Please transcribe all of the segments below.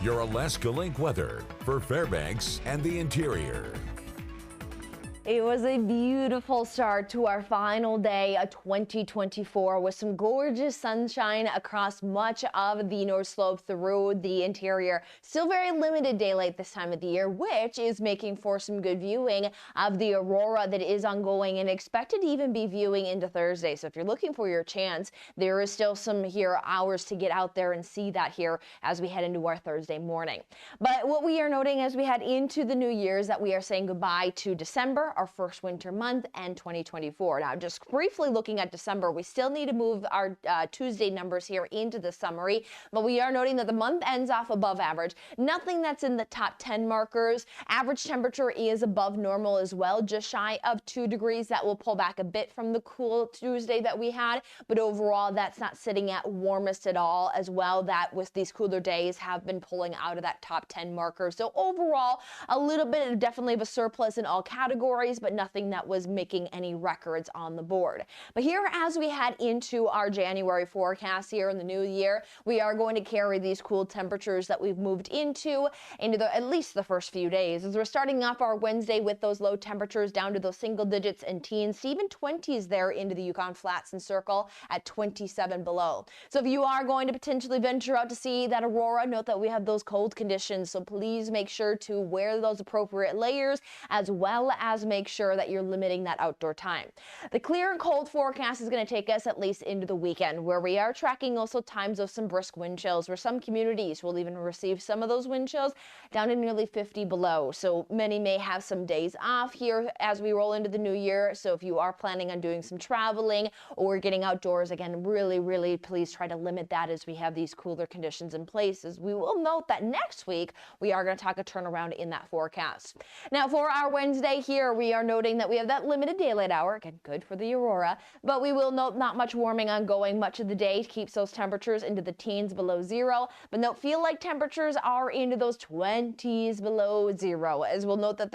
Your Alaska Link weather for Fairbanks and the interior. It was a beautiful start to our final day of 2024 with some gorgeous sunshine across much of the North Slope through the interior. Still very limited daylight this time of the year, which is making for some good viewing of the aurora that is ongoing and expected to even be viewing into Thursday. So if you're looking for your chance, there is still some hours to get out there and see that here as we head into our Thursday morning. But what we are noting as we head into the new year is that we are saying goodbye to December, our first winter month, and 2024. Now, just briefly looking at December, we still need to move our Tuesday numbers here into the summary, but we are noting that the month ends off above average. Nothing that's in the top 10 markers. Average temperature is above normal as well, just shy of 2 degrees. That will pull back a bit from the cool Tuesday that we had, but overall, that's not sitting at warmest at all as well. That with these cooler days have been pulling out of that top 10 marker. So overall, a little bit of definitely of a surplus in all categories, but nothing that was making any records on the board. But here, as we head into our January forecast here in the new year, we are going to carry these cool temperatures that we've moved into at least the first few days. As we're starting off our Wednesday with those low temperatures down to those single digits and teens, even 20s there into the Yukon Flats and Circle at 27 below. So if you are going to potentially venture out to see that aurora, note that we have those cold conditions. So please make sure to wear those appropriate layers, as well as make sure that you're limiting that outdoor time. The clear and cold forecast is going to take us at least into the weekend, where we are tracking also times of some brisk wind chills, where some communities will even receive some of those wind chills down to nearly 50 below. So many may have some days off here as we roll into the new year. So if you are planning on doing some traveling or getting outdoors, again, really please try to limit that as we have these cooler conditions in place. As we will note that next week we are going to talk a turnaround in that forecast. Now for our Wednesday here, we are noting that we have that limited daylight hour, again, good for the aurora, but we will note not much warming ongoing much of the day. Keeps those temperatures into the teens below zero, but note feel like temperatures are into those 20s below zero. As we'll note that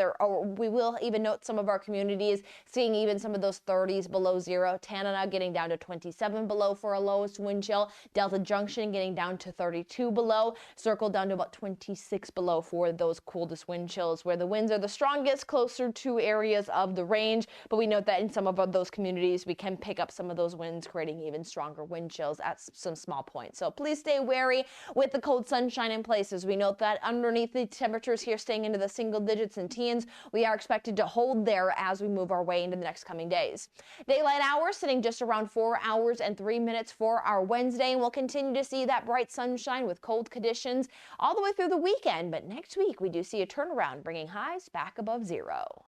we will even note some of our communities seeing even some of those 30s below zero. Tanana getting down to 27 below for a lowest wind chill. Delta Junction getting down to 32 below. Circle down to about 26 below for those coldest wind chills, where the winds are the strongest closer to areas of the range, but we note that in some of those communities we can pick up some of those winds, creating even stronger wind chills at some small points. So please stay wary with the cold sunshine in places. We note that underneath the temperatures here staying into the single digits and teens, we are expected to hold there as we move our way into the next coming days. Daylight hours sitting just around 4 hours and 3 minutes for our Wednesday, and we'll continue to see that bright sunshine with cold conditions all the way through the weekend. But next week we do see a turnaround, bringing highs back above zero.